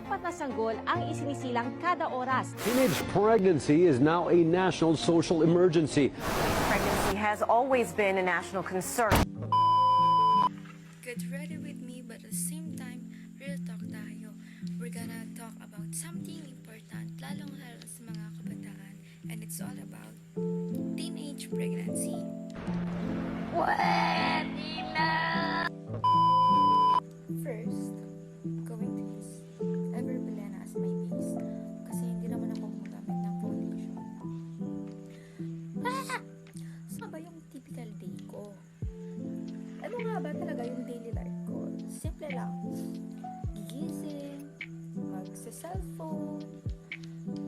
4 na sanggol ang isinisilang kada oras. Teenage pregnancy is now a national social emergency. Pregnancy has always been a national concern. Get ready with me, but at the same time, real talk tayo. We're gonna talk about something important, lalong-lalo sa mga kabataan, and it's all about teenage pregnancy. First, going to use Everbilena as my base kasi hindi naman ako gumagamit ng foundation. Saan ba yung typical day ko? Ano nga ba talaga yung daily life ko? Simple lang. Gigising, magsa-cellphone,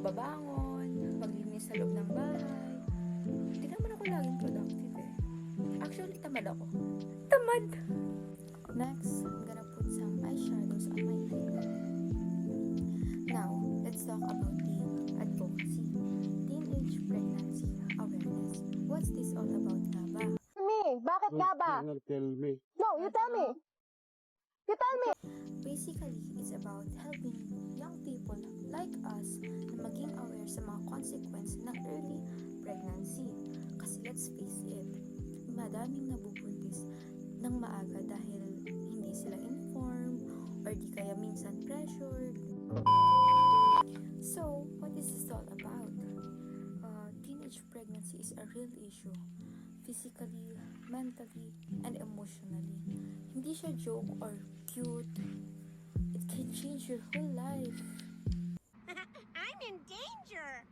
babangon, maglinis sa loob ng bahay. Hindi naman ako laging productive eh. Actually, tamad ako. Tamad! Next, I'm gonna put some eyeshadows on my lid. Now, let's talk about the advocacy. Teenage pregnancy awareness. What's this all about nga ba? Me, bakit nga ba? Tell me. No, you tell me. You tell me. Basically, it's about helping young people like us na maging aware sa mga consequence ng early pregnancy. Kasi let's face it, madaming nabubuntis ng maaga dahil hindi sila informed or di kaya minsan pressured. So, what is this all about? Teenage pregnancy is a real issue. Physically, mentally, and emotionally. Hindi siya joke or cute. It can change your whole life. I'm in danger!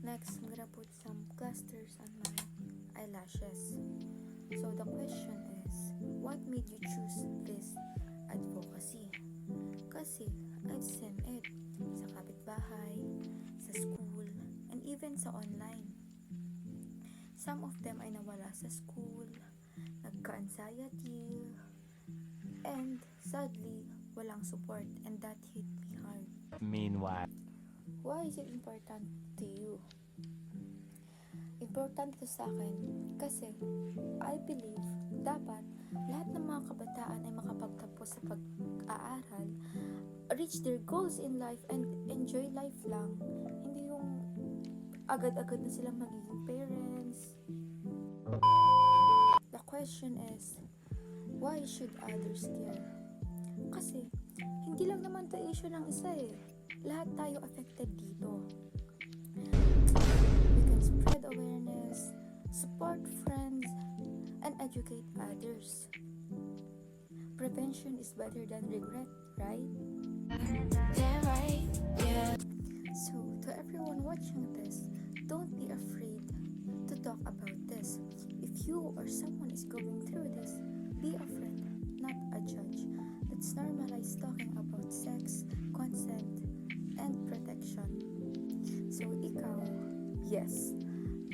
Next, I'm gonna put some clusters on my eyelashes. So the question is, what made you choose this advocacy? Kasi I've seen it sa kapitbahay, sa school, and even sa online. Some of them ay nawala sa school, nagka-anxiety, and sadly, walang support, and that hit me hard. Meanwhile, Why is it important to you? Important ito sa akin kasi I believe dapat lahat ng mga kabataan ay makapagtapos sa pag-aaral, reach their goals in life, and enjoy life lang. Hindi yung agad-agad na sila magiging parents. The question is, why should others care? Kasi hindi lang naman to issue ng isa eh. Lahat tayo affected dito. We can spread awareness, support friends, and educate others. Prevention is better than regret, right? Yeah, right. Yeah. So, to everyone watching this, don't be afraid to talk about this. If you or someone is going through this, be a friend, not a judge. Let's normalize talking about sex, consent, and protection. So, ikaw, yes,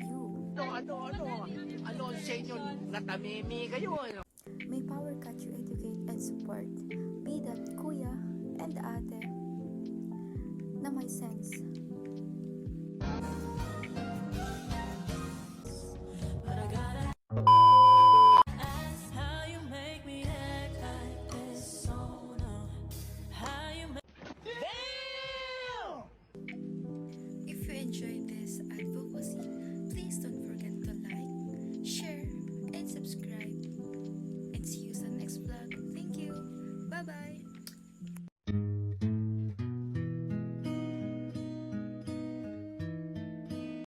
you. Ano sa inyo? Natamimi kayo, ano? May power ka to educate and support. Be that kuya and ate na may sense. If you enjoyed this advocacy, please don't forget to like, share, and subscribe.